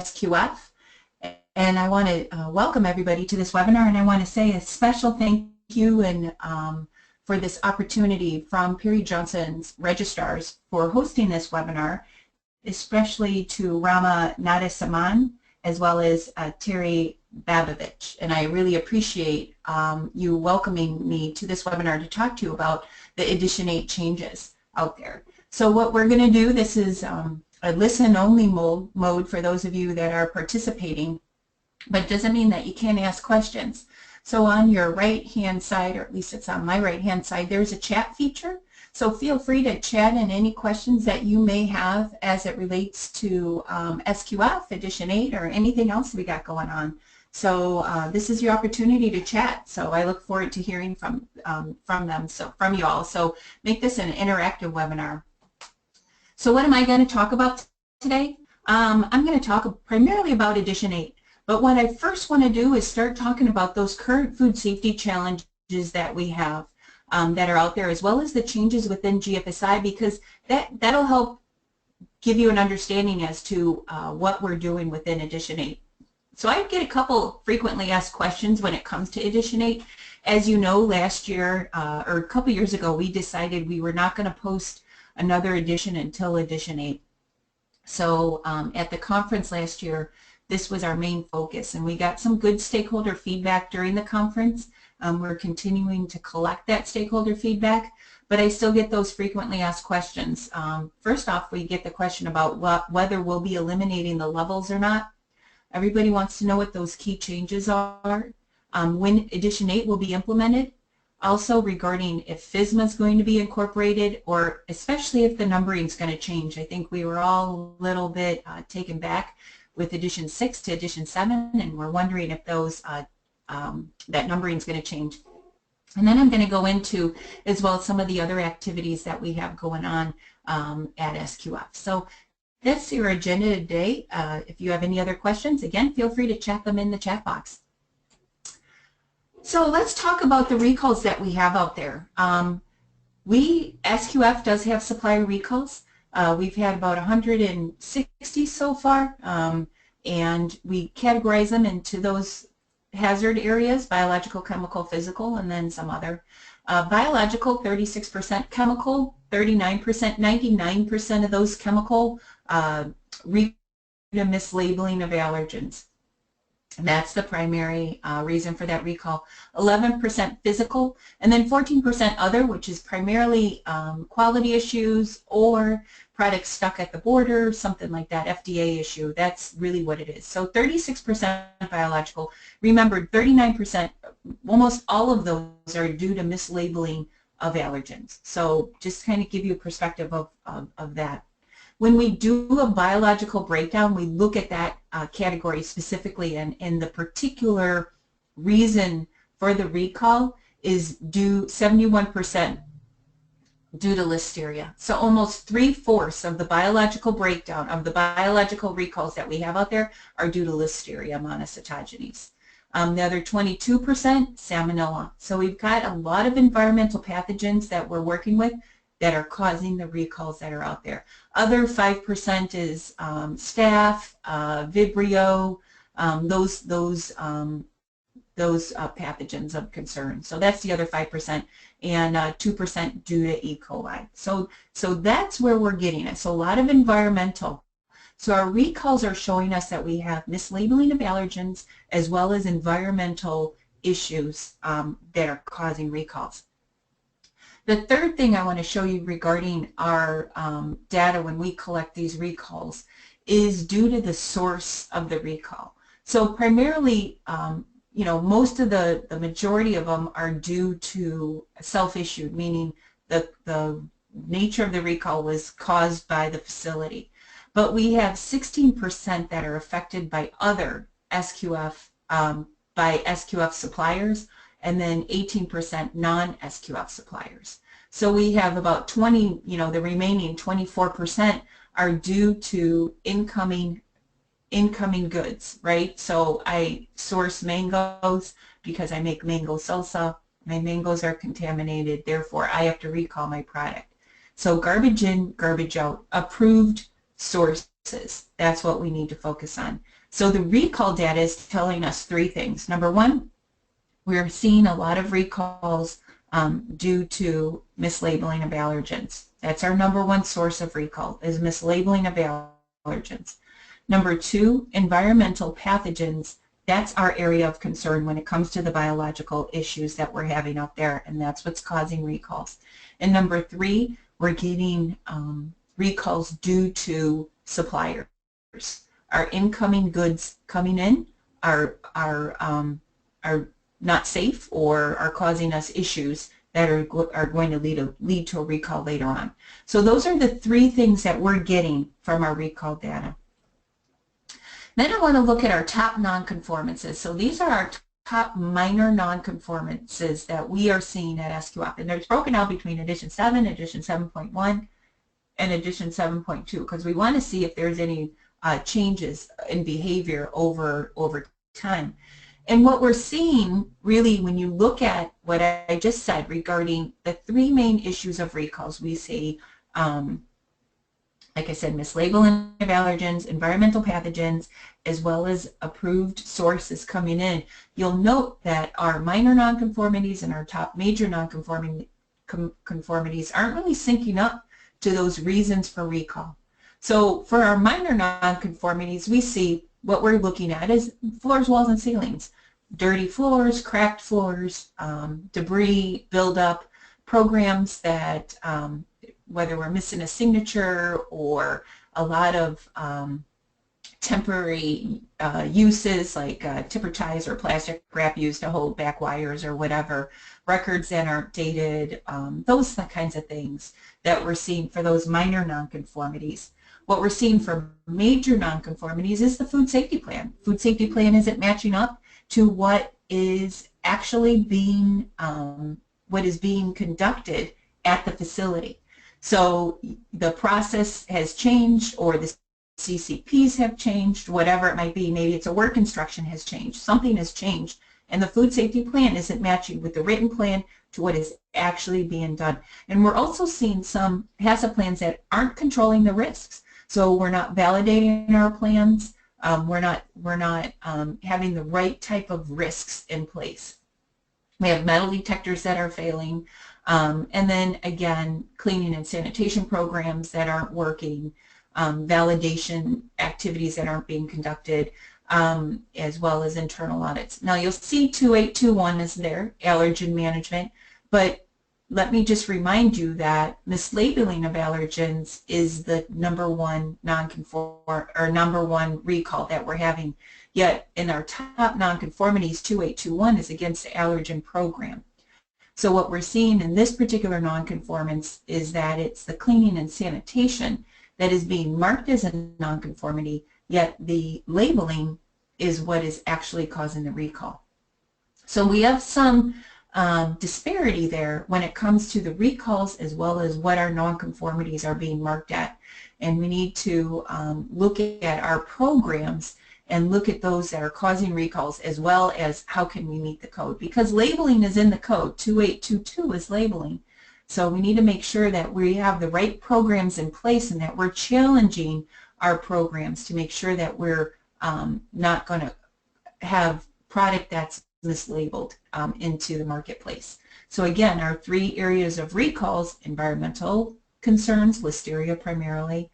SQF. And I want to welcome everybody to this webinar, and I want to say a special thank you and for this opportunity from Perry Johnson's Registrars for hosting this webinar, especially to Rama Nadasaman as well as Terry Babovich. And I really appreciate you welcoming me to this webinar to talk to you about the Edition 8 changes out there. So what we're going to do, this is a listen-only mode for those of you that are participating, but it doesn't mean that you can't ask questions. So on your right-hand side, or at least it's on my right-hand side, there's a chat feature. So feel free to chat in any questions that you may have as it relates to SQF Edition 8 or anything else we got going on. So this is your opportunity to chat. So I look forward to hearing from you all. So make this an interactive webinar. So what am I going to talk about today? I'm going to talk primarily about Edition 8. But what I first want to do is start talking about those current food safety challenges that we have that are out there, as well as the changes within GFSI, because that'll help give you an understanding as to what we're doing within Edition 8. So I get a couple frequently asked questions when it comes to Edition 8. As you know, last year or a couple years ago, we decided we were not going to post another edition until Edition 8. So at the conference last year, this was our main focus, and we got some good stakeholder feedback during the conference. We're continuing to collect that stakeholder feedback, but I still get those frequently asked questions. First off, we get the question about whether we'll be eliminating the levels or not. Everybody wants to know what those key changes are, when Edition 8 will be implemented, also regarding if FISMA is going to be incorporated, or especially if the numbering is going to change. I think we were all a little bit taken back with Edition 6 to Edition 7, and we're wondering if those that numbering is going to change. And then I'm going to go into as well some of the other activities that we have going on at SQF. So that's your agenda today. If you have any other questions, again, feel free to chat them in the chat box. So let's talk about the recalls that we have out there. SQF does have supplier recalls. We've had about 160 so far, and we categorize them into those hazard areas: biological, chemical, physical, and then some other. Biological, 36%; chemical, 39%. 99% of those chemical mislabeling of allergens. That's the primary reason for that recall. 11% physical, and then 14% other, which is primarily quality issues or products stuck at the border, something like that, FDA issue. That's really what it is. So 36% biological. Remember, 39%, almost all of those are due to mislabeling of allergens. So just kind of give you a perspective of that. When we do a biological breakdown, we look at that category specifically, and the particular reason for the recall is due 71% due to Listeria. So almost 3/4 of the biological breakdown of the biological recalls that we have out there are due to Listeria monocytogenes. The other 22% Salmonella. So we've got a lot of environmental pathogens that we're working with that are causing the recalls that are out there. Other 5% is staph, Vibrio, those pathogens of concern. So that's the other 5%, and 2% due to E. coli. So that's where we're getting it. So a lot of environmental. So our recalls are showing us that we have mislabeling of allergens as well as environmental issues that are causing recalls. The third thing I want to show you regarding our data when we collect these recalls is due to the source of the recall. So primarily, you know, most of the majority of them are due to self-issued, meaning the nature of the recall was caused by the facility. But we have 16% that are affected by other SQF, by SQF suppliers, and then 18% non-SQF suppliers. So we have about 20, you know, the remaining 24% are due to incoming goods, right? So I source mangoes because I make mango salsa. My mangoes are contaminated, therefore I have to recall my product. So garbage in, garbage out, approved sources. That's what we need to focus on. So the recall data is telling us three things. Number one, we're seeing a lot of recalls due to mislabeling of allergens. That's our number one source of recall, is mislabeling of allergens. Number two, environmental pathogens. That's our area of concern when it comes to the biological issues that we're having out there, and that's what's causing recalls. And number three, we're getting recalls due to suppliers. Our incoming goods coming in are not safe or are causing us issues that are going to lead to a recall later on. So those are the three things that we're getting from our recall data. Then I want to look at our top nonconformances. So these are our top minor nonconformances that we are seeing at SQF. And they're broken out between Edition 7, Edition 7.1, and Edition 7.2, because we want to see if there's any changes in behavior over time. And what we're seeing, really, when you look at what I just said regarding the three main issues of recalls, we see, like I said, mislabeling of allergens, environmental pathogens, as well as approved sources coming in. You'll note that our minor nonconformities and our top major nonconformities aren't really syncing up to those reasons for recall. So for our minor nonconformities, we see what we're looking at is floors, walls, and ceilings. Dirty floors, cracked floors, debris buildup, programs that whether we're missing a signature or a lot of temporary uses like tipper ties or plastic wrap used to hold back wires or whatever, records that aren't dated, those kinds of things that we're seeing for those minor nonconformities. What we're seeing for major nonconformities is the food safety plan. Food safety plan isn't matching up to what is actually being conducted at the facility. So the process has changed, or the CCPs have changed, whatever it might be. Maybe it's a work instruction has changed. Something has changed, and the food safety plan isn't matching with the written plan to what is actually being done. And we're also seeing some HACCP plans that aren't controlling the risks. So we're not validating our plans. We're not having the right type of risks in place. We have metal detectors that are failing, and then again, cleaning and sanitation programs that aren't working, validation activities that aren't being conducted, as well as internal audits. Now you'll see 2821 is there, allergen management, but let me just remind you that mislabeling of allergens is the number one recall that we're having. Yet in our top nonconformities, 2821 is against the allergen program. So what we're seeing in this particular nonconformance is that it's the cleaning and sanitation that is being marked as a nonconformity, yet the labeling is what is actually causing the recall. So we have some disparity there when it comes to the recalls as well as what our nonconformities are being marked at. And we need to look at our programs and look at those that are causing recalls as well as how can we meet the code. Because labeling is in the code, 2822 is labeling. So we need to make sure that we have the right programs in place and that we're challenging our programs to make sure that we're not going to have product that's mislabeled into the marketplace. So again, our three areas of recalls: environmental concerns, listeria primarily,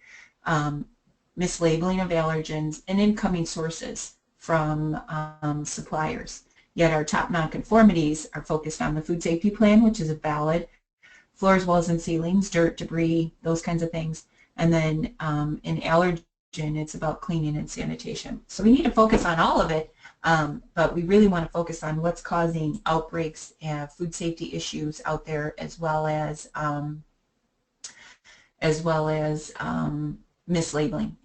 mislabeling of allergens, and incoming sources from suppliers. Yet our top nonconformities are focused on the food safety plan, which is a valid, floors, walls, and ceilings, dirt, debris, those kinds of things. And then in allergen, it's about cleaning and sanitation. So we need to focus on all of it, but we really want to focus on what's causing outbreaks and food safety issues out there, as well as mislabeling.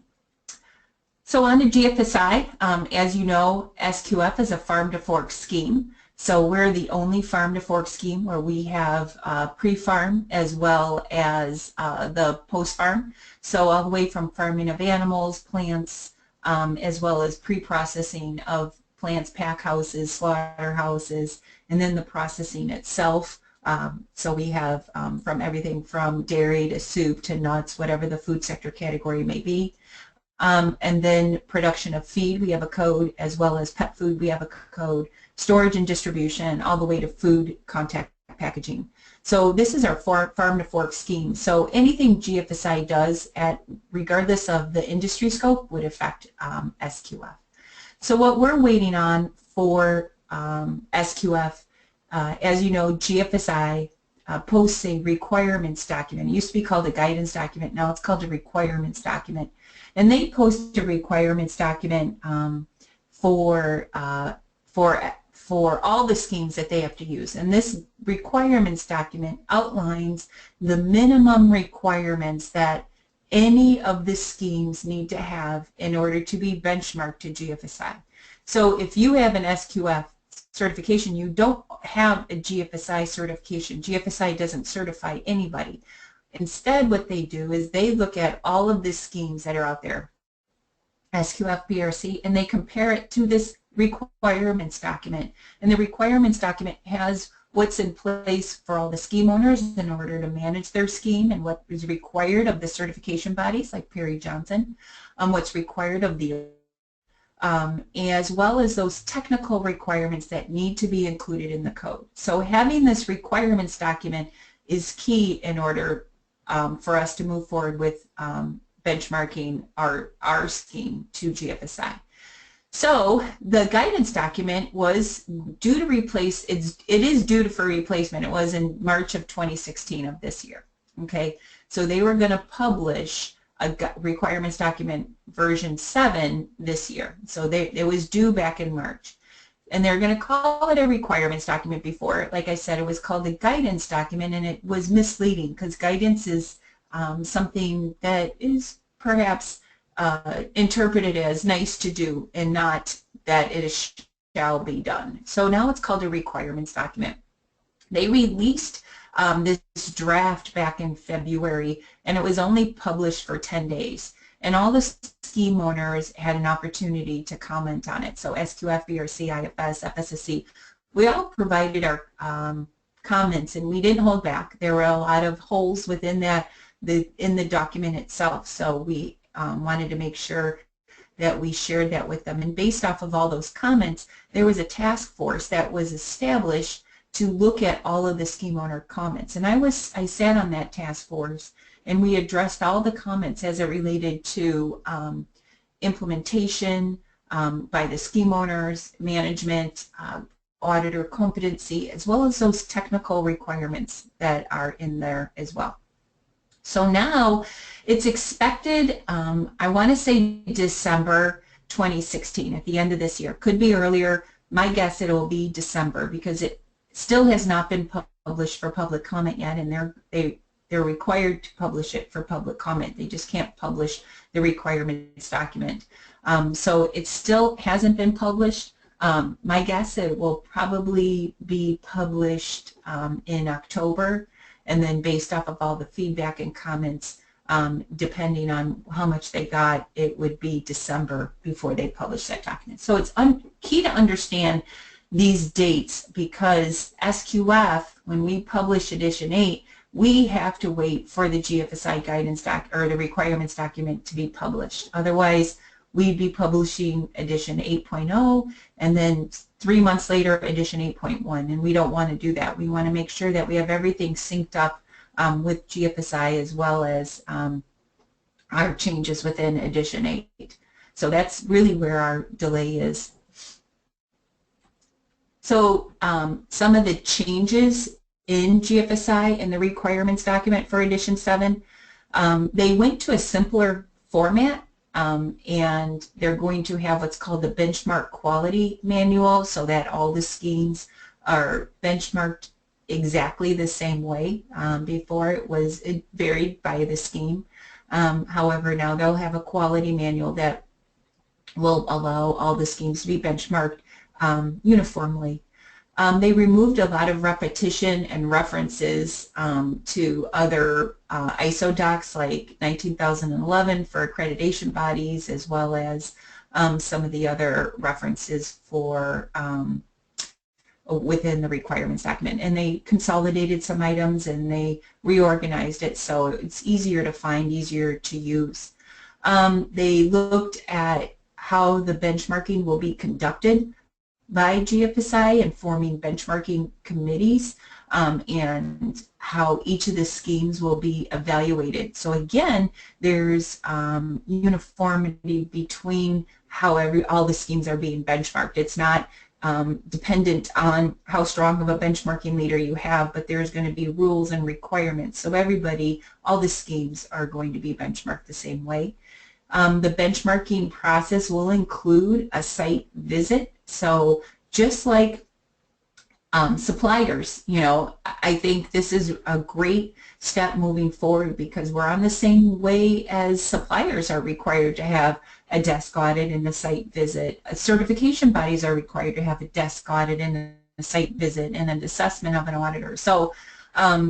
So on to GFSI. As you know, SQF is a farm-to-fork scheme. So we're the only farm-to-fork scheme where we have pre-farm as well as the post-farm. So all the way from farming of animals, plants, as well as pre-processing of plants, pack houses, slaughterhouses, and then the processing itself So we have from everything from dairy to soup to nuts, whatever the food sector category may be. And then production of feed, we have a code, as well as pet food, we have a code, storage and distribution, all the way to food contact packaging. So this is our farm to fork scheme. So anything GFSI does, regardless of the industry scope, would affect SQF. So what we're waiting on for SQF, as you know, GFSI posts a requirements document. It used to be called a guidance document. Now it's called a requirements document. And they post a requirements document for all the schemes that they have to use. And this requirements document outlines the minimum requirements that any of the schemes need to have in order to be benchmarked to GFSI. So if you have an SQF certification, you don't have a GFSI certification. GFSI doesn't certify anybody. Instead, what they do is they look at all of the schemes that are out there, SQF, BRC, and they compare it to this requirements document. And the requirements document has what's in place for all the scheme owners in order to manage their scheme and what is required of the certification bodies like Perry Johnson, what's required of the as well as those technical requirements that need to be included in the code. So having this requirements document is key in order for us to move forward with benchmarking our scheme to GFSI. So the guidance document was due to replace, it is due for replacement. It was in March of 2016 of this year. Okay, so they were going to publish a requirements document version 7 this year. So it was due back in March. And they're going to call it a requirements document before. Like I said, it was called a guidance document, and it was misleading because guidance is something that is perhaps interpreted as nice to do and not that it shall be done. So now it's called a requirements document. They released this draft back in February, and it was only published for 10 days. And all the scheme owners had an opportunity to comment on it. So SQF, BRC, IFS, FSSC, we all provided our comments, and we didn't hold back. There were a lot of holes within that, in the document itself. So we wanted to make sure that we shared that with them. And based off of all those comments, there was a task force that was established to look at all of the scheme owner comments. And I sat on that task force, and we addressed all the comments as it related to implementation by the scheme owners, management, auditor competency, as well as those technical requirements that are in there as well. So now it's expected, I want to say December 2016, at the end of this year. Could be earlier. My guess it will be December because it still has not been published for public comment yet, and they're required to publish it for public comment. They just can't publish the requirements document. So it still hasn't been published. My guess it will probably be published in October, and then based off of all the feedback and comments, depending on how much they got, it would be December before they publish that document. So it's key to understand these dates because SQF, when we publish Edition 8, we have to wait for the GFSI guidance or the requirements document to be published. Otherwise, we'd be publishing Edition 8.0 and then 3 months later Edition 8.1, and we don't want to do that. We want to make sure that we have everything synced up with GFSI as well as our changes within Edition 8. So that's really where our delay is. So some of the changes in GFSI and the requirements document for Edition 7, they went to a simpler format, and they're going to have what's called the benchmark quality manual so that all the schemes are benchmarked exactly the same way. Before it varied by the scheme. However, now they'll have a quality manual that will allow all the schemes to be benchmarked uniformly. They removed a lot of repetition and references to other ISO docs like 19011 for accreditation bodies, as well as some of the other references for within the requirements document, and they consolidated some items and they reorganized it so it's easier to find, easier to use. They looked at how the benchmarking will be conducted by GFSI and forming benchmarking committees, and how each of the schemes will be evaluated. So again, there's uniformity between how all the schemes are being benchmarked. It's not dependent on how strong of a benchmarking leader you have, but there's going to be rules and requirements. So everybody, all the schemes are going to be benchmarked the same way. The benchmarking process will include a site visit. So just like suppliers, you know, I think this is a great step moving forward because we're on the same way as suppliers are required to have a desk audit and a site visit. Certification bodies are required to have a desk audit and a site visit and an assessment of an auditor. So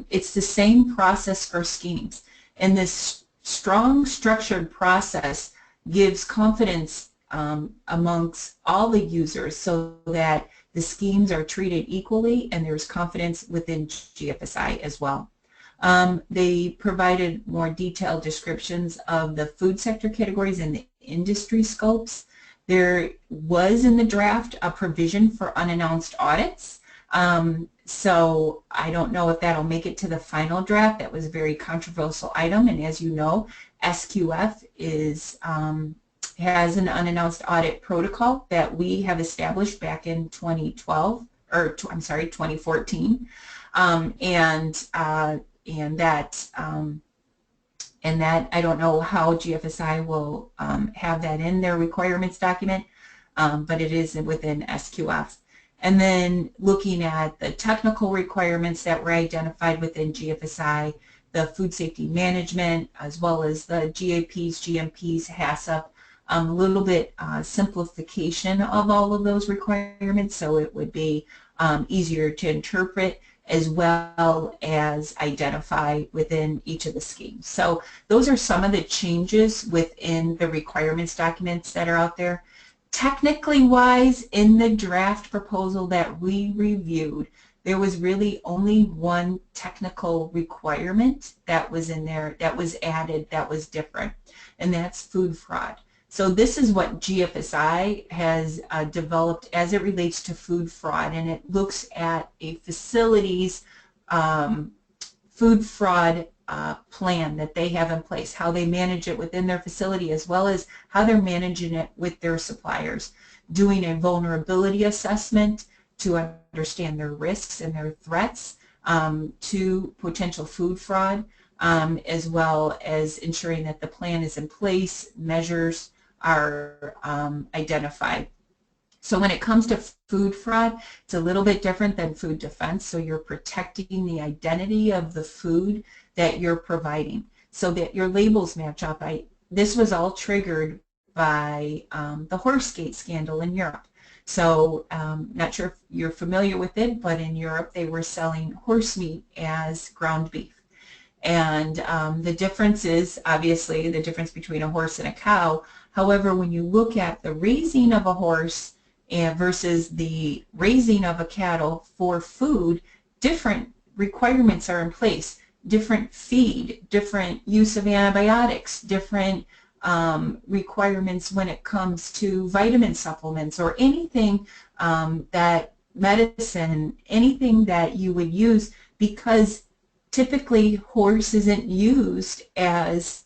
it's the same process for schemes. And this strong structured process gives confidence amongst all the users so that the schemes are treated equally and there's confidence within GFSI as well. They provided more detailed descriptions of the food sector categories and the industry scopes. There was in the draft a provision for unannounced audits. So I don't know if that'll make it to the final draft. That was a very controversial item, and as you know, SQF has an unannounced audit protocol that we have established back in 2012, or I'm sorry, 2014, and that I don't know how GFSI will have that in their requirements document, but it is within SQF. And then looking at the technical requirements that were identified within GFSI, the food safety management, as well as the GAPs, GMPs, HACCP, a little bit simplification of all of those requirements so it would be easier to interpret as well as identify within each of the schemes. So those are some of the changes within the requirements documents that are out there. Technically wise, in the draft proposal that we reviewed, there was really only one technical requirement that was in there, that was added, that was different, and that's food fraud. So this is what GFSI has developed as it relates to food fraud, and it looks at a facility's food fraud plan that they have in place, how they manage it within their facility as well as how they're managing it with their suppliers, doing a vulnerability assessment to understand their risks and their threats to potential food fraud, as well as ensuring that the plan is in place, measures are identified. So when it comes to food fraud, it's a little bit different than food defense. So you're protecting the identity of the food that you're providing so that your labels match up. This was all triggered by the Horsegate scandal in Europe. So not sure if you're familiar with it, but in Europe they were selling horse meat as ground beef. And the difference is obviously the difference between a horse and a cow. However, when you look at the raising of a horse versus the raising of a cattle for food, different requirements are in place. Different feed, different use of antibiotics, different requirements when it comes to vitamin supplements or anything that medicine, anything that you would use, because typically horse isn't used as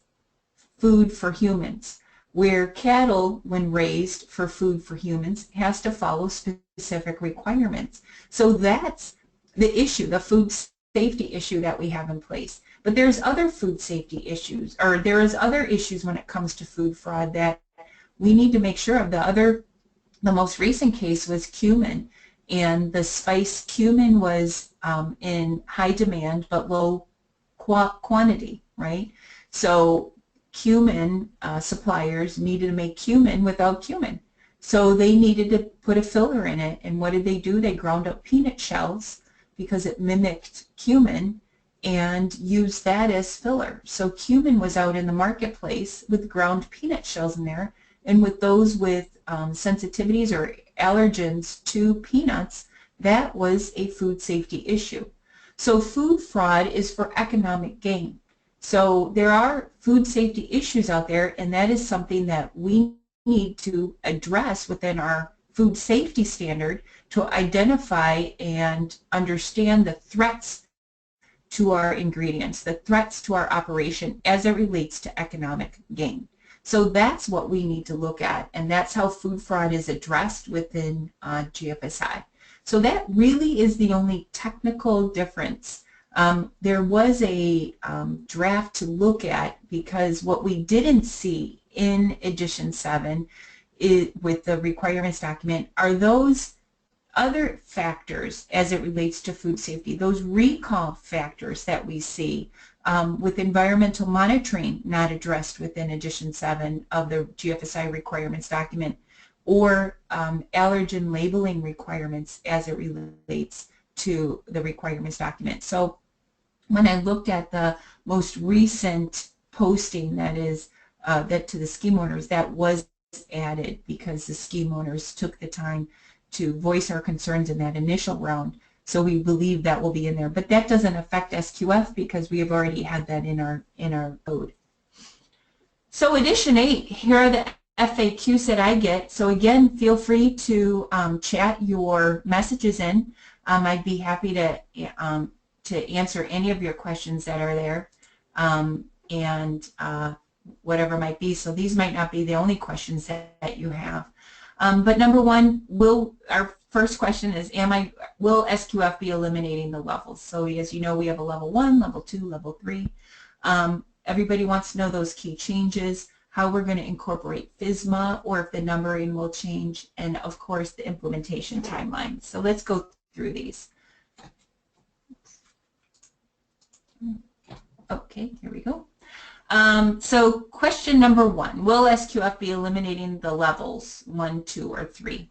food for humans, where cattle, when raised for food for humans, has to follow specific requirements. So that's the issue, the food safety issue that we have in place. But there's other food safety issues, or there is other issues when it comes to food fraud that we need to make sure of. The most recent case was cumin, and the spice cumin was in high demand but low quantity, right? So cumin suppliers needed to make cumin without cumin. So they needed to put a filler in it, and what did they do? They ground up peanut shells because it mimicked cumin and used that as filler. So cumin was out in the marketplace with ground peanut shells in there, and with those with sensitivities or allergens to peanuts, that was a food safety issue. So food fraud is for economic gain. So there are food safety issues out there, and that is something that we need to address within our food safety standard to identify and understand the threats to our ingredients, the threats to our operation as it relates to economic gain. So that's what we need to look at, and that's how food fraud is addressed within GFSI. So that really is the only technical difference. There was a draft to look at, because what we didn't see in Edition 7 with the requirements document are those other factors as it relates to food safety, those recall factors that we see with environmental monitoring not addressed within Edition 7 of the GFSI requirements document, or allergen labeling requirements as it relates to the requirements document. So when I looked at the most recent posting that is that to the scheme owners, that was added because the scheme owners took the time to voice our concerns in that initial round. So we believe that will be in there, but that doesn't affect SQF because we have already had that in our code. So Edition 8, here are the FAQs that I get. So again, feel free to chat your messages in. I'd be happy to answer any of your questions that are there, and whatever might be. So these might not be the only questions that you have. But number one, our first question is, will SQF be eliminating the levels? So as you know, we have a level 1, level 2, level 3. Everybody wants to know those key changes, how we're going to incorporate FISMA, or if the numbering will change, and of course the implementation timeline. So let's go through these. Okay, here we go. So question number one, will SQF be eliminating the levels 1, 2, or 3?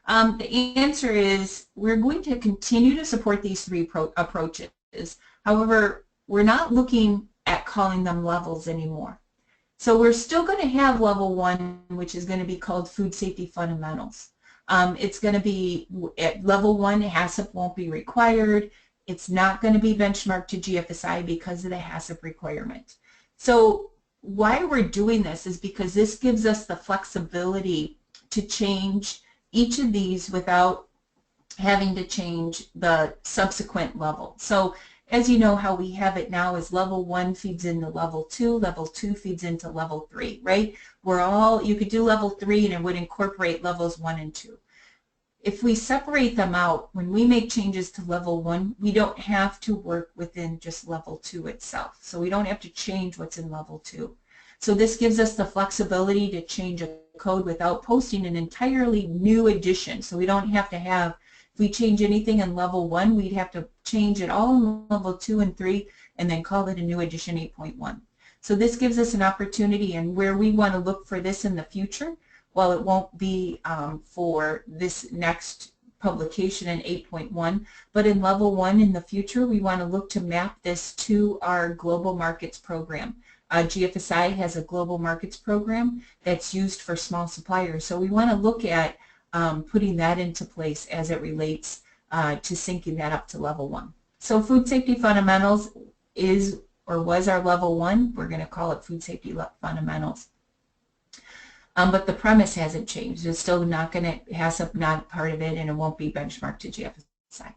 The answer is we're going to continue to support these three approaches. However, we're not looking at calling them levels anymore. So we're still going to have level 1, which is going to be called Food Safety Fundamentals. It's going to be at level 1, HACCP won't be required. It's not going to be benchmarked to GFSI because of the HACCP requirement. So why we're doing this is because this gives us the flexibility to change each of these without having to change the subsequent level. So as you know, how we have it now is level 1 feeds into level 2 feeds into level 3, right? You could do level 3 and it would incorporate levels 1 and 2. If we separate them out, when we make changes to level 1, we don't have to work within just level 2 itself. So we don't have to change what's in level 2. So this gives us the flexibility to change a code without posting an entirely new edition. So we don't have to have, if we change anything in level 1, we'd have to change it all in level 2 and 3 and then call it a new edition 8.1. So this gives us an opportunity, and where we want to look for this in the future, while it won't be for this next publication in 8.1, but in level 1 in the future, we want to look to map this to our global markets program. GFSI has a global markets program that's used for small suppliers, so we want to look at putting that into place as it relates to syncing that up to level 1. So food safety fundamentals is or was our level 1. We're going to call it food safety fundamentals. But the premise hasn't changed. It's still not going to, HACCP not part of it, and it won't be benchmarked to GFSI.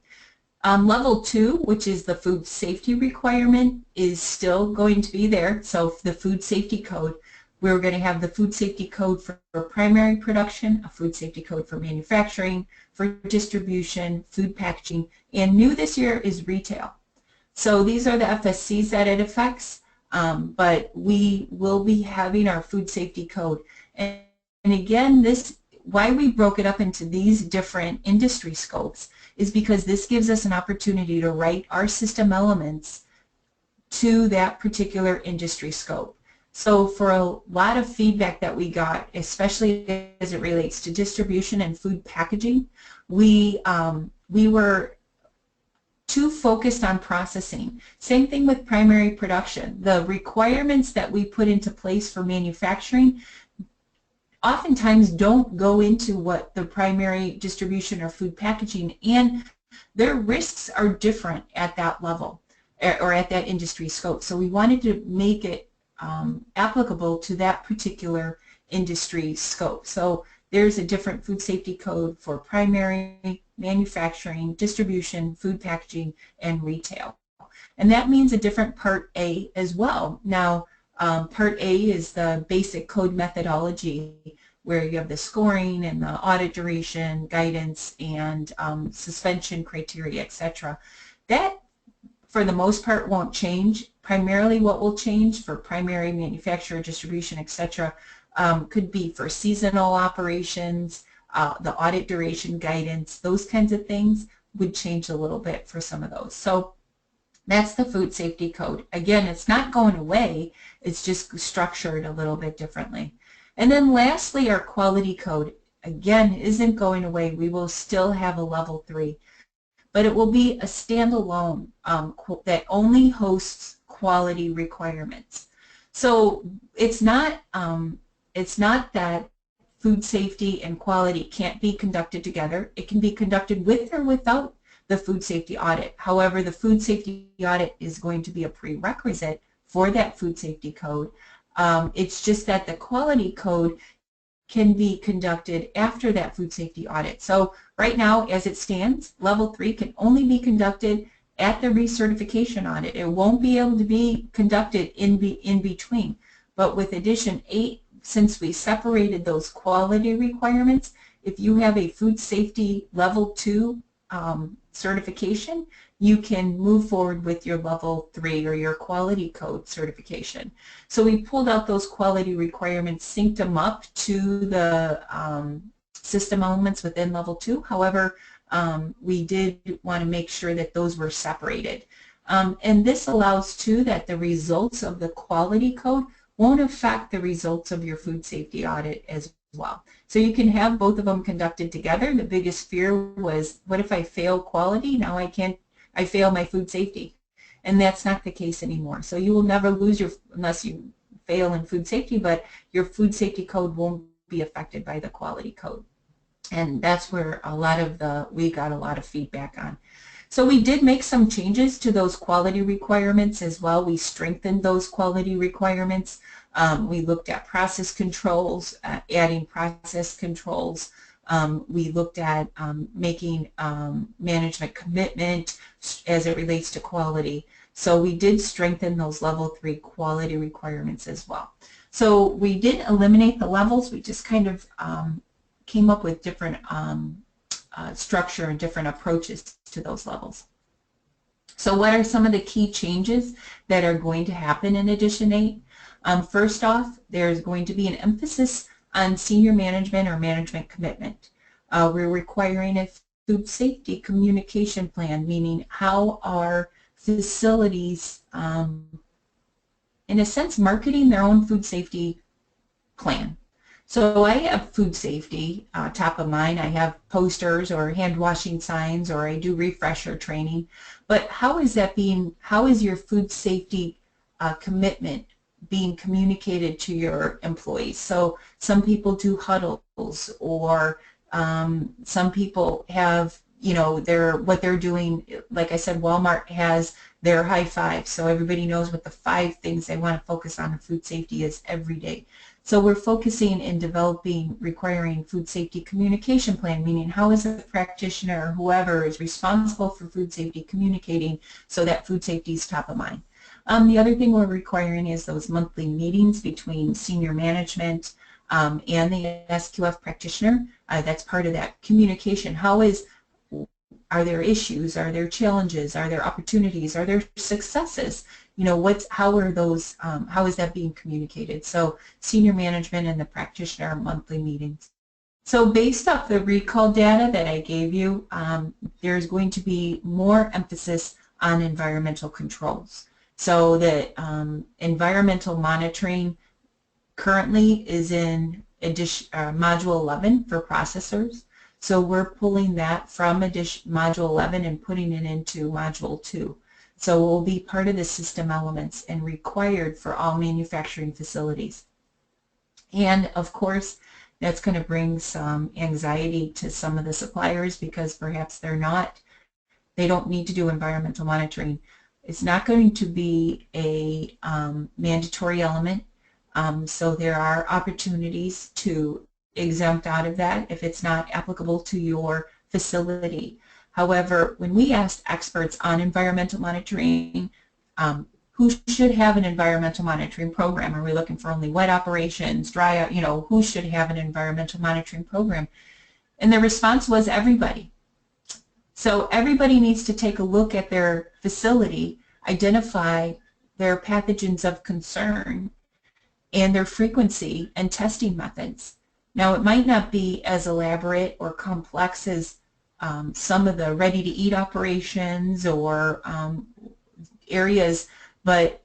Level 2, which is the food safety requirement, is still going to be there. So the food safety code, we're going to have the food safety code for primary production, a food safety code for manufacturing, for distribution, food packaging, and new this year is retail. So these are the FSCs that it affects, but we will be having our food safety code. And again, why we broke it up into these different industry scopes is because this gives us an opportunity to write our system elements to that particular industry scope. So for a lot of feedback that we got, especially as it relates to distribution and food packaging, we were too focused on processing. Same thing with primary production. The requirements that we put into place for manufacturing oftentimes don't go into what the primary distribution or food packaging, and their risks are different at that level or at that industry scope. So we wanted to make it applicable to that particular industry scope. So there's a different food safety code for primary, manufacturing, distribution, food packaging, and retail. And that means a different Part A as well. Now, Part A is the basic code methodology, where you have the scoring and the audit duration, guidance, and suspension criteria, etc. That, for the most part, won't change. Primarily what will change for primary, manufacturer, distribution, etc. Could be for seasonal operations, the audit duration, guidance, those kinds of things would change a little bit for some of those. So that's the food safety code. Again, it's not going away, it's just structured a little bit differently. And then lastly, our quality code, again, isn't going away. We will still have a level 3, but it will be a standalone that only hosts quality requirements. So it's not that food safety and quality can't be conducted together. It can be conducted with or without the food safety audit. However, the food safety audit is going to be a prerequisite for that food safety code. It's just that the quality code can be conducted after that food safety audit. So right now, as it stands, level 3 can only be conducted at the recertification audit. It won't be able to be conducted in between. But with Edition 8, since we separated those quality requirements, if you have a food safety level 2 certification, you can move forward with your level 3 or your quality code certification. So we pulled out those quality requirements, synced them up to the system elements within level 2. However, we did want to make sure that those were separated. And this allows too that the results of the quality code won't affect the results of your food safety audit as well. So you can have both of them conducted together. The biggest fear was, what if I fail quality? Now I fail my food safety. And that's not the case anymore. So you will never lose unless you fail in food safety, but your food safety code won't be affected by the quality code. And that's where we got a lot of feedback on. So we did make some changes to those quality requirements as well. We strengthened those quality requirements. We looked at process controls, adding process controls. We looked at making management commitment as it relates to quality. So we did strengthen those level 3 quality requirements as well. So we didn't eliminate the levels. We just kind of came up with different structure and different approaches to those levels. So what are some of the key changes that are going to happen in Edition 8? First off, there's going to be an emphasis on senior management or management commitment. We're requiring a food safety communication plan, meaning how are facilities, in a sense, marketing their own food safety plan. So I have food safety top of mind. I have posters or hand washing signs, or I do refresher training. But how is your food safety commitment being communicated to your employees? So some people do huddles, or some people have, what they're doing. Like I said, Walmart has their high five, so everybody knows what the 5 things they want to focus on in food safety is every day. So we're focusing in requiring food safety communication plan, meaning how is the practitioner or whoever is responsible for food safety communicating so that food safety is top of mind. The other thing we're requiring is those monthly meetings between senior management and the SQF practitioner. That's part of that communication. Are there issues? Are there challenges? Are there opportunities? Are there successes? How is that being communicated? So senior management and the practitioner monthly meetings. So based off the recall data that I gave you, there's going to be more emphasis on environmental controls. So the environmental monitoring currently is in Module 11 for processors. So we're pulling that from Module 11 and putting it into Module 2. So it will be part of the system elements and required for all manufacturing facilities. And of course, That's going to bring some anxiety to some of the suppliers because perhaps they don't need to do environmental monitoring. It's not going to be a mandatory element, so there are opportunities to exempt out of that if it's not applicable to your facility. However, when we asked experts on environmental monitoring, who should have an environmental monitoring program? Are we looking for only wet operations, dry, who should have an environmental monitoring program? And the response was everybody. So everybody needs to take a look at their facility, identify their pathogens of concern and their frequency and testing methods. Now, it might not be as elaborate or complex as some of the ready-to-eat operations or areas, but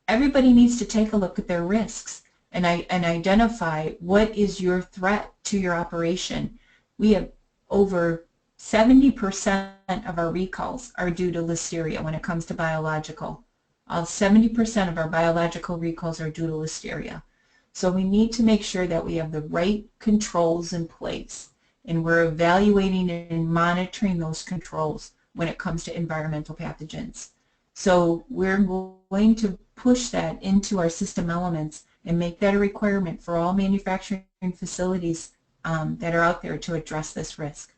everybody needs to take a look at their risks and identify what is your threat to your operation. We have over 70% of our recalls are due to Listeria when it comes to biological. 70% of our biological recalls are due to Listeria. So we need to make sure that we have the right controls in place, and we're evaluating and monitoring those controls when it comes to environmental pathogens. So we're going to push that into our system elements and make that a requirement for all manufacturing facilities that are out there to address this risk.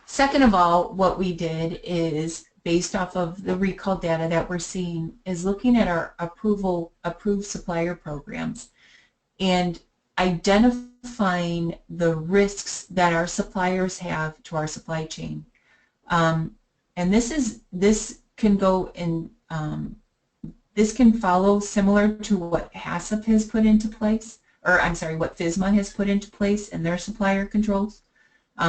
Second of all, what we did is, based off of the recall data that we're seeing, is looking at our approved supplier programs and identifying the risks that our suppliers have to our supply chain. And this can go in, this can follow similar to what HACCP has put into place, or I'm sorry, what FISMA has put into place in their supplier controls.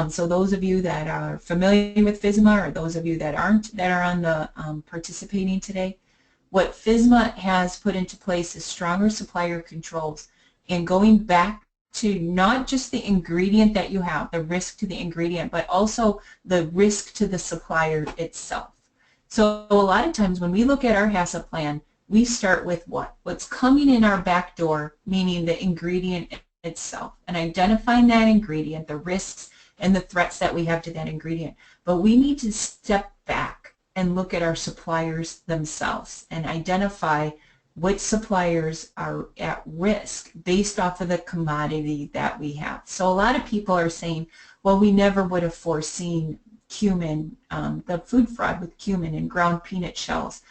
So those of you that are familiar with FISMA, or those of you that aren't, that are on the participating today, what FISMA has put into place is stronger supplier controls, and going back to not just the ingredient that you have, the risk to the ingredient, but also the risk to the supplier itself. So a lot of times when we look at our HACCP plan, we start with what's coming in our back door, meaning the ingredient itself, and identifying that ingredient, the risks and the threats that we have to that ingredient. But we need to step back and look at our suppliers themselves and identify which suppliers are at risk based off of the commodity that we have. So a lot of people are saying, well, we never would have foreseen cumin, the food fraud with cumin and ground peanut shells.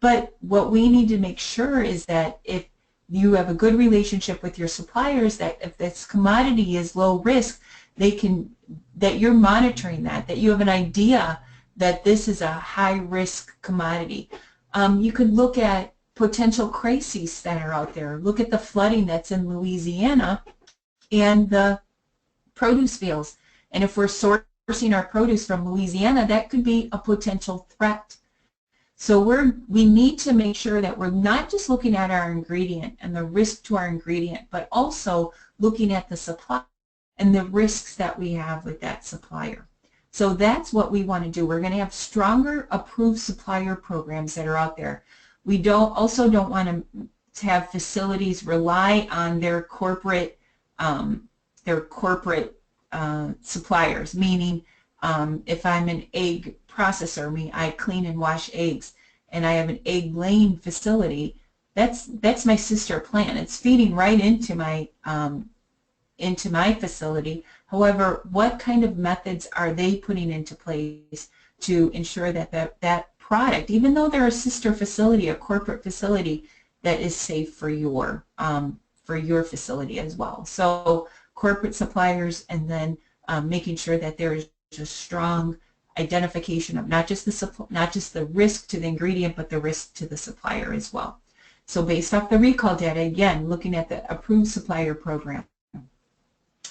But what we need to make sure is that if you have a good relationship with your suppliers, that if this commodity is low risk, that you're monitoring that you have an idea that this is a high-risk commodity. You could look at potential crises that are out there. Look at the flooding that's in Louisiana and the produce fields. And if we're sourcing our produce from Louisiana, that could be a potential threat. So we need to make sure that we're not just looking at our ingredient and the risk to our ingredient, but also looking at the supply and the risks that we have with that supplier. So that's what we want to do. We're going to have stronger approved supplier programs that are out there. We also don't want to have facilities rely on their corporate suppliers, meaning if I'm an egg processor, I clean and wash eggs, and I have an egg laying facility, that's my sister plant. It's feeding right into my facility. However, what kind of methods are they putting into place to ensure that that product, even though they're a sister facility, a corporate facility, that is safe for your facility as well? So corporate suppliers, and then making sure that there is a strong identification of not just the risk to the ingredient, but the risk to the supplier as well. So based off the recall data, again, looking at the approved supplier program,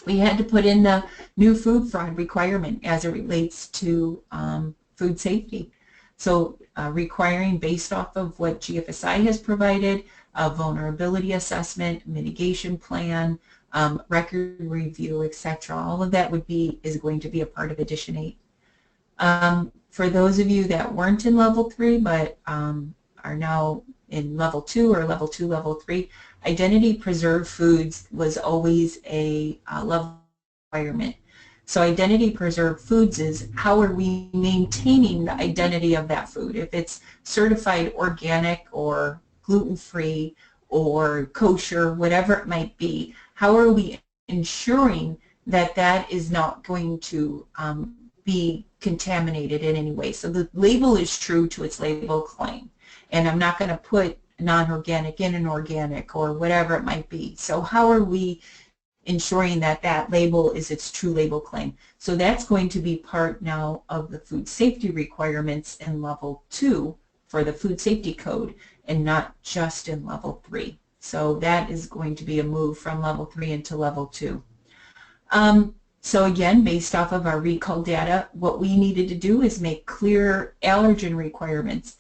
we had to put in the new food fraud requirement as it relates to food safety. So requiring, based off of what GFSI has provided, a vulnerability assessment, mitigation plan, record review, etc. All of that is going to be a part of Edition 8. For those of you that weren't in Level 3 but are now in Level 2 or Level 2, Level 3, identity preserved foods was always a level requirement. So identity preserved foods is how are we maintaining the identity of that food. If it's certified organic or gluten-free or kosher, whatever it might be, how are we ensuring that that is not going to be contaminated in any way? So the label is true to its label claim. And I'm not going to put non-organic in an organic or whatever it might be. So how are we ensuring that that label is its true label claim? So that's going to be part now of the food safety requirements in level 2 for the food safety code and not just in level 3. So that is going to be a move from level 3 into level 2. So again, based off of our recall data, what we needed to do is make clear allergen requirements.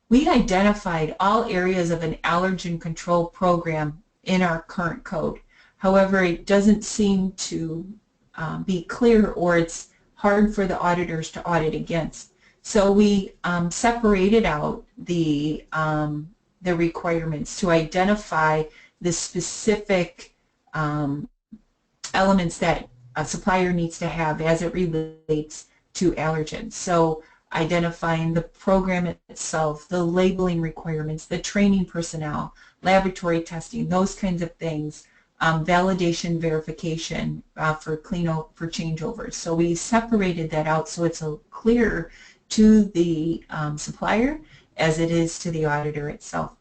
We identified all areas of an allergen control program in our current code. However, it doesn't seem to be clear, or it's hard for the auditors to audit against. So we separated out the requirements to identify the specific elements that a supplier needs to have as it relates to allergens. So identifying the program itself, the labeling requirements, the training personnel, laboratory testing, those kinds of things, validation, verification for changeovers. So we separated that out so it's clear to the supplier as it is to the auditor itself.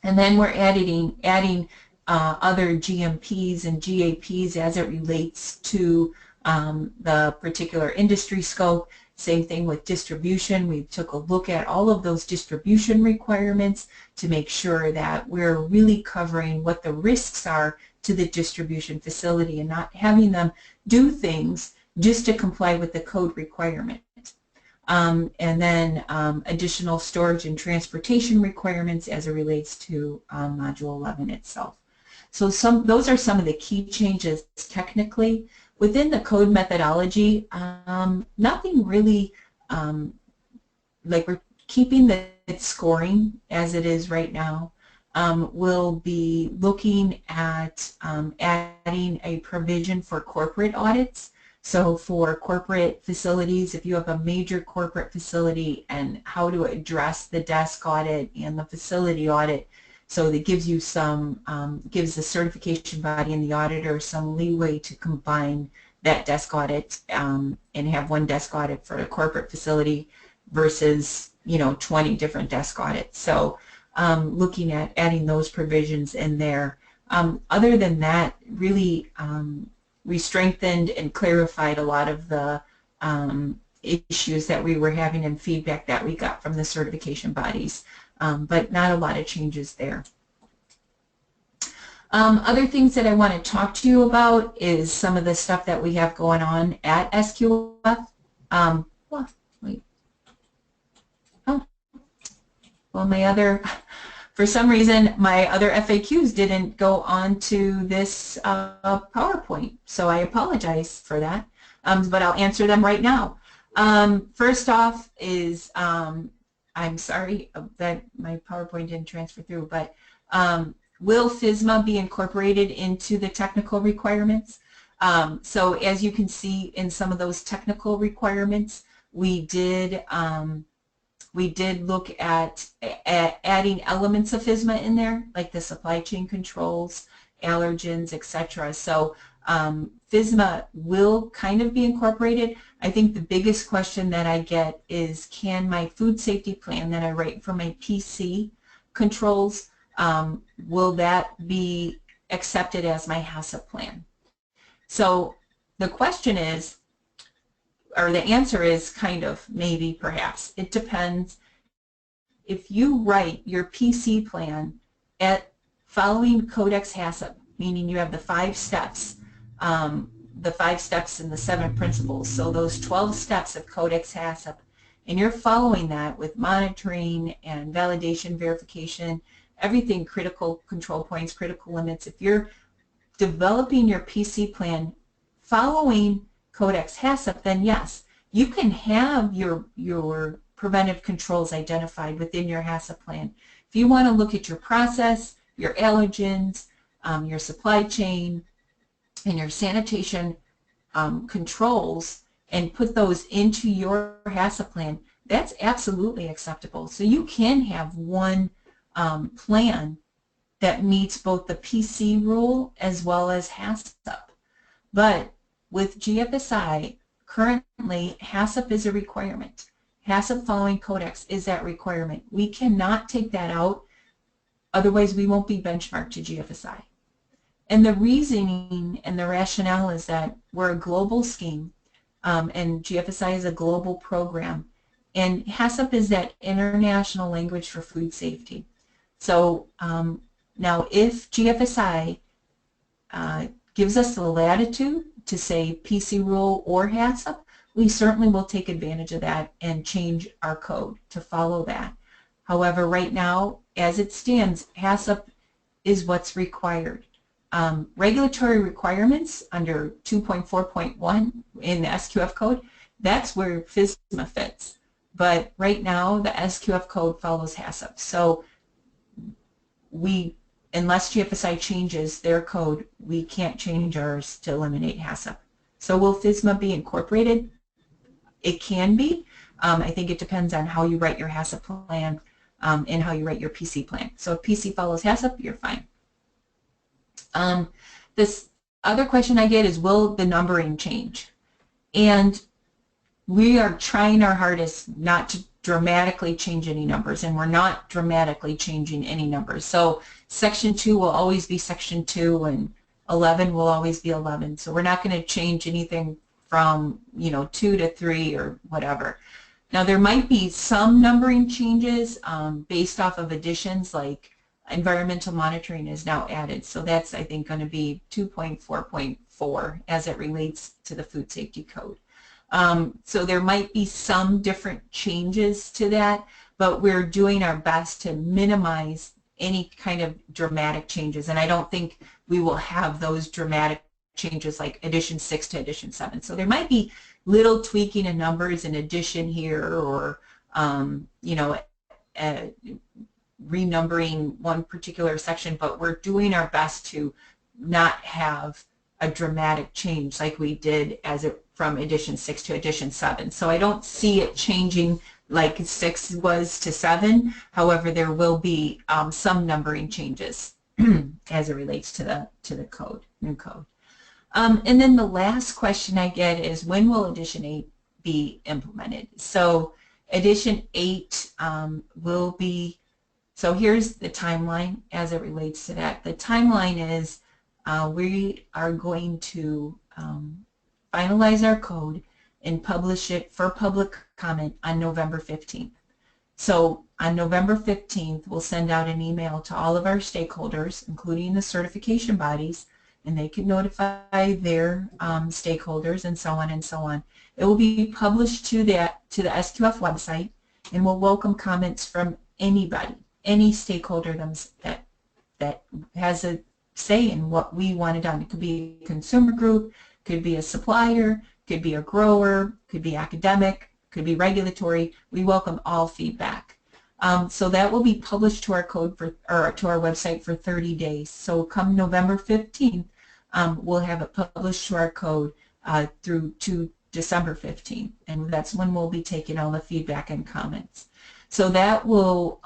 And then we're adding other GMPs and GAPs as it relates to the particular industry scope. Same thing with distribution. We took a look at all of those distribution requirements to make sure that we're really covering what the risks are to the distribution facility and not having them do things just to comply with the code requirement. And then additional storage and transportation requirements as it relates to Module 11 itself. So those are some of the key changes technically. Within the code methodology, nothing really, like we're keeping the scoring as it is right now. We'll be looking at adding a provision for corporate audits. So for corporate facilities, if you have a major corporate facility, and how to address the desk audit and the facility audit. So that gives you some, gives the certification body and the auditor some leeway to combine that desk audit and have one desk audit for a corporate facility versus, 20 different desk audits. So looking at adding those provisions in there. Other than that, really we strengthened and clarified a lot of the issues that we were having and feedback that we got from the certification bodies. But not a lot of changes there. Other things that I want to talk to you about is some of the stuff that we have going on at SQF. For some reason, my other FAQs didn't go on to this PowerPoint, so I apologize for that, but I'll answer them right now. First off is, I'm sorry that my PowerPoint didn't transfer through, but will FISMA be incorporated into the technical requirements? So as you can see in some of those technical requirements, we did look at adding elements of FISMA in there, like the supply chain controls, allergens, etc. So FISMA will kind of be incorporated. I think the biggest question that I get is, can my food safety plan that I write for my PC controls, will that be accepted as my HACCP plan? So the question is, or the answer is kind of maybe, perhaps. It depends. If you write your PC plan at following Codex HACCP, meaning you have the 5 steps, and the 7 principles, so those 12 steps of Codex HACCP, and you're following that with monitoring and validation, verification, everything, critical control points, critical limits. If you're developing your PC plan following Codex HACCP, then yes, you can have your preventive controls identified within your HACCP plan. If you want to look at your process, your allergens, your supply chain, and your sanitation controls and put those into your HACCP plan, that's absolutely acceptable. So you can have one plan that meets both the PC rule as well as HACCP. But with GFSI, currently HACCP is a requirement. HACCP following Codex is that requirement. We cannot take that out, otherwise we won't be benchmarked to GFSI. And the reasoning and the rationale is that we're a global scheme, and GFSI is a global program, and HACCP is that international language for food safety. So now if GFSI gives us the latitude to say PC rule or HACCP, we certainly will take advantage of that and change our code to follow that. However, right now, as it stands, HACCP is what's required. Regulatory requirements under 2.4.1 in the SQF code, that's where FISMA fits. But right now, the SQF code follows HACCP. So unless GFSI changes their code, we can't change ours to eliminate HACCP. So will FISMA be incorporated? It can be. I think it depends on how you write your HACCP plan and how you write your PC plan. So if PC follows HACCP, you're fine. This other question I get is, will the numbering change? And we are trying our hardest not to dramatically change any numbers, and we're not dramatically changing any numbers. So Section 2 will always be Section 2, and 11 will always be 11. So we're not going to change anything from 2 to 3 or whatever. Now there might be some numbering changes based off of additions, like environmental monitoring is now added. So that's, I think, going to be 2.4.4 as it relates to the food safety code. So there might be some different changes to that, but we're doing our best to minimize any kind of dramatic changes. And I don't think we will have those dramatic changes like addition 6 to addition 7. So there might be little tweaking of numbers in addition here, or renumbering one particular section, but we're doing our best to not have a dramatic change like we did from edition 6 to edition 7. So I don't see it changing like 6 was to 7. However, there will be some numbering changes as it relates to the code, new code. And then the last question I get is, when will edition 8 be implemented? So edition 8 will be, so here's the timeline as it relates to that. The timeline is we are going to finalize our code and publish it for public comment on November 15th. So on November 15th, we'll send out an email to all of our stakeholders, including the certification bodies, and they can notify their stakeholders and so on and so on. It will be published to the SQF website, and we'll welcome comments from anybody, any stakeholder that has a say in what we want done. It could be a consumer group, could be a supplier, could be a grower, could be academic, could be regulatory. We welcome all feedback. So that will be published to our code to our website for 30 days. So come November 15th, we'll have it published to our code through to December 15th, and that's when we'll be taking all the feedback and comments. So that will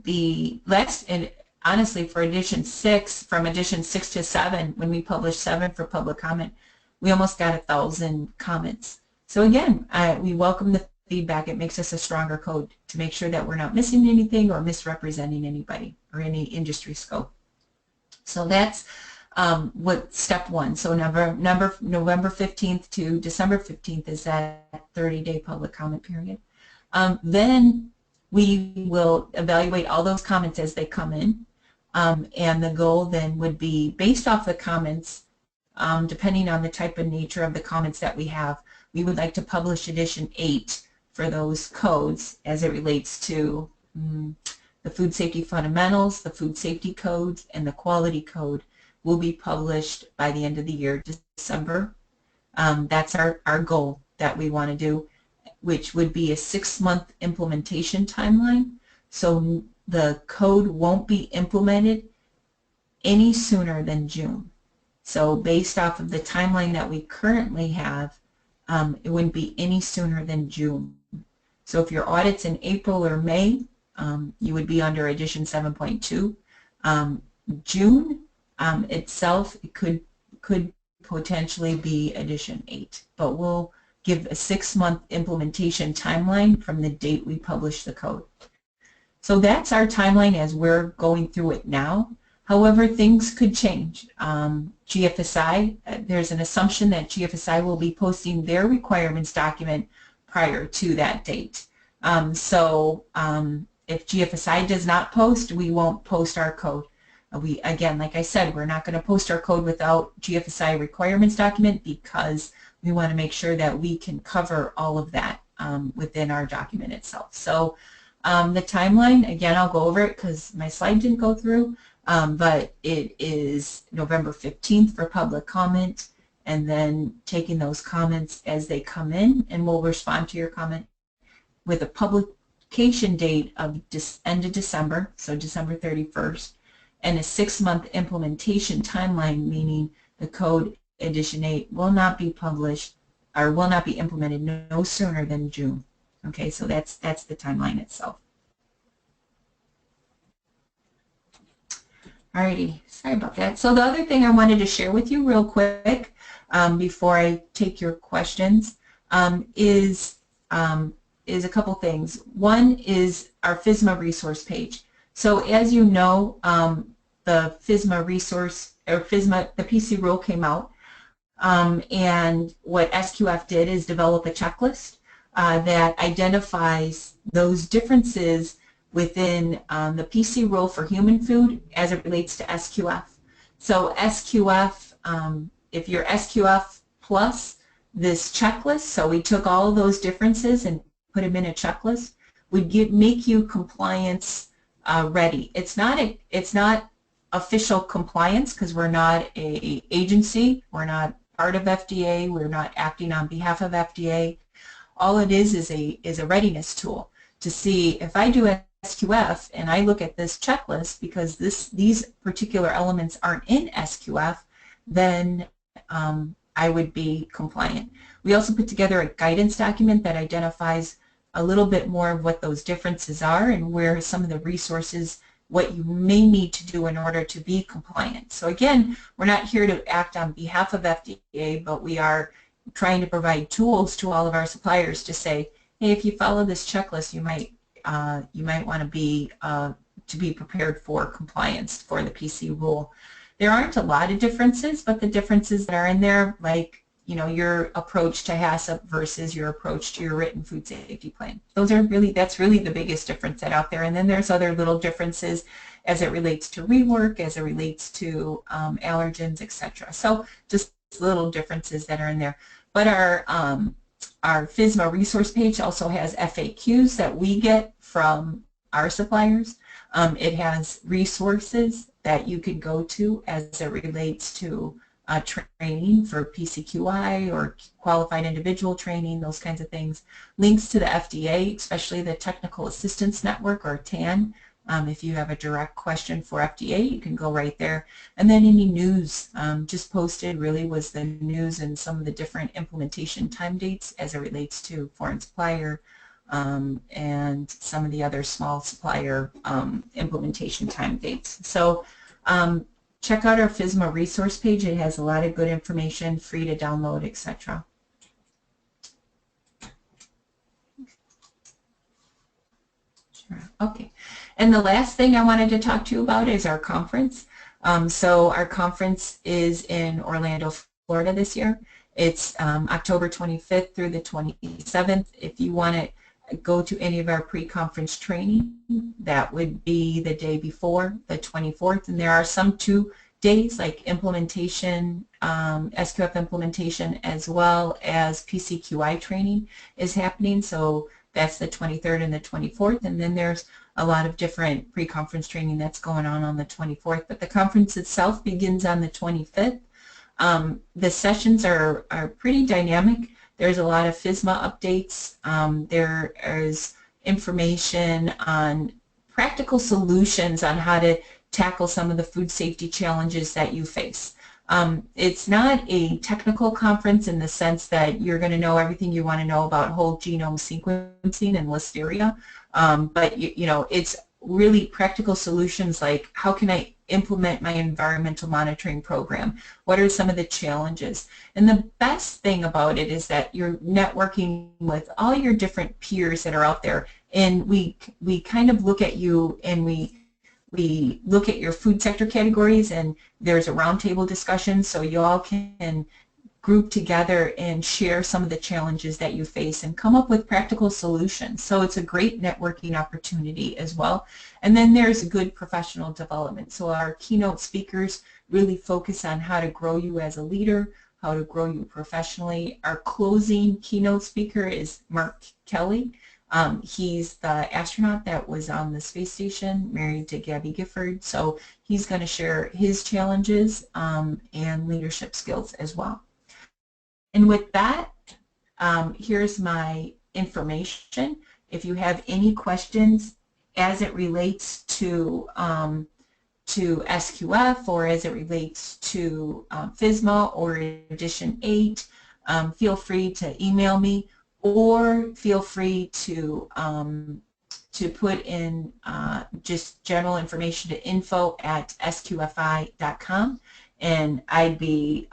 be less, and honestly, for edition 6, from edition 6 to 7, when we published 7 for public comment, we almost got 1,000 comments. So again, we welcome the feedback. It makes us a stronger code to make sure that we're not missing anything or misrepresenting anybody or any industry scope. So that's what step 1. So November 15th to December 15th is that 30-day public comment period. Then we will evaluate all those comments as they come in, and the goal then would be, based off the comments, depending on the type and nature of the comments that we have, we would like to publish edition 8 for those codes as it relates to the food safety fundamentals, the food safety codes, and the quality code will be published by the end of the year, December. That's our goal that we want to do, which would be a 6-month implementation timeline. So the code won't be implemented any sooner than June. So based off of the timeline that we currently have, it wouldn't be any sooner than June. So if your audit's in April or May, you would be under edition 7.2. June itself, it could potentially be edition 8, but we'll give a 6-month implementation timeline from the date we publish the code. So that's our timeline as we're going through it now. However, things could change. GFSI, there's an assumption that GFSI will be posting their requirements document prior to that date. If GFSI does not post, we won't post our code. Again, like I said, we're not going to post our code without GFSI requirements document because we want to make sure that we can cover all of that within our document itself. So the timeline, again, I'll go over it because my slide didn't go through, but it is November 15th for public comment, and then taking those comments as they come in, and we'll respond to your comment with a publication date of end of December, so December 31st, and a 6-month implementation timeline, meaning the code edition 8 will not be published or will not be implemented no sooner than June. Okay, so that's the timeline itself. Alrighty, sorry about that. So the other thing I wanted to share with you real quick before I take your questions is a couple things. One is our FISMA resource page. So as you know, the FISMA resource, or FISMA, the PC rule came out, and what SQF did is develop a checklist that identifies those differences within the PC rule for human food as it relates to SQF. So SQF, if you're SQF plus this checklist, so we took all of those differences and put them in a checklist, would make you compliance ready. It's not official compliance because we're not an agency, we're not part of FDA, we're not acting on behalf of FDA. All it is a readiness tool to see if I do SQF and I look at this checklist because these particular elements aren't in SQF, then I would be compliant. We also put together a guidance document that identifies a little bit more of what those differences are and where some of the resources, what you may need to do in order to be compliant. So again, we're not here to act on behalf of FDA, but we are trying to provide tools to all of our suppliers to say, hey, if you follow this checklist, you might want to be prepared for compliance for the PC rule. There aren't a lot of differences, but the differences that are in there, like your approach to HACCP versus your approach to your written food safety plan. That's really the biggest difference that's out there. And then there's other little differences as it relates to rework, as it relates to allergens, etc. So just little differences that are in there. But our FISMA resource page also has FAQs that we get from our suppliers. It has resources that you can go to as it relates to training for PCQI or qualified individual training, those kinds of things. Links to the FDA, especially the Technical Assistance Network, or TAN. If you have a direct question for FDA, you can go right there. And then any news just posted really was the news and some of the different implementation time dates as it relates to foreign supplier and some of the other small supplier implementation time dates. So check out our FISMA resource page. It has a lot of good information, free to download, etc. Sure. Okay. And the last thing I wanted to talk to you about is our conference. So our conference is in Orlando, Florida this year. It's October 25th through the 27th. If you want to go to any of our pre-conference training, that would be the day before, the 24th, and there are some 2 days like implementation, SQF implementation, as well as PCQI training is happening, so that's the 23rd and the 24th, and then there's a lot of different pre-conference training that's going on the 24th, but the conference itself begins on the 25th. The sessions are pretty dynamic. There's a lot of FISMA updates. There is information on practical solutions on how to tackle some of the food safety challenges that you face. It's not a technical conference in the sense that you're going to know everything you want to know about whole genome sequencing and listeria, but you know, it's really practical solutions like how can I implement my environmental monitoring program? What are some of the challenges? And the best thing about it is that you're networking with all your different peers that are out there, and we kind of look at you and we look at your food sector categories, and there's a roundtable discussion so you all can group together and share some of the challenges that you face and come up with practical solutions. So it's a great networking opportunity as well. And then there's good professional development. So our keynote speakers really focus on how to grow you as a leader, how to grow you professionally. Our closing keynote speaker is Mark Kelly. He's the astronaut that was on the space station, married to Gabby Gifford. So he's going to share his challenges and leadership skills as well. And with that, here's my information. If you have any questions as it relates to SQF or as it relates to FISMA or Edition 8, feel free to email me, or feel free to put in just general information to info@sqfi.com, and I'd be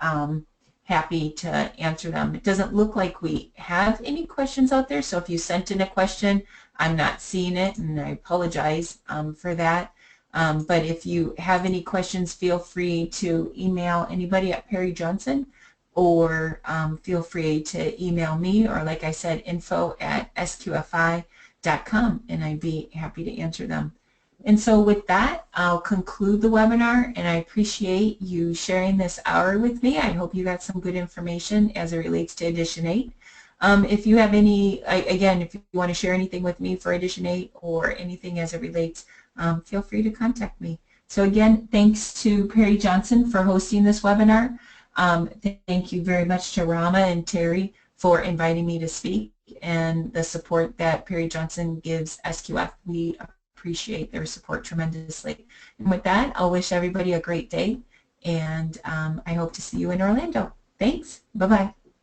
happy to answer them. It doesn't look like we have any questions out there, so if you sent in a question, I'm not seeing it, and I apologize for that. But if you have any questions, feel free to email anybody at Perry Johnson, or feel free to email me, or like I said, info@sqfi.com, and I'd be happy to answer them. And so with that, I'll conclude the webinar, and I appreciate you sharing this hour with me. I hope you got some good information as it relates to Edition 8. If you have any, again, if you want to share anything with me for Edition 8 or anything as it relates, feel free to contact me. So again, thanks to Perry Johnson for hosting this webinar. Thank you very much to Rama and Terry for inviting me to speak, and the support that Perry Johnson gives SQF. We appreciate their support tremendously. And with that, I'll wish everybody a great day, and I hope to see you in Orlando. Thanks. Bye-bye.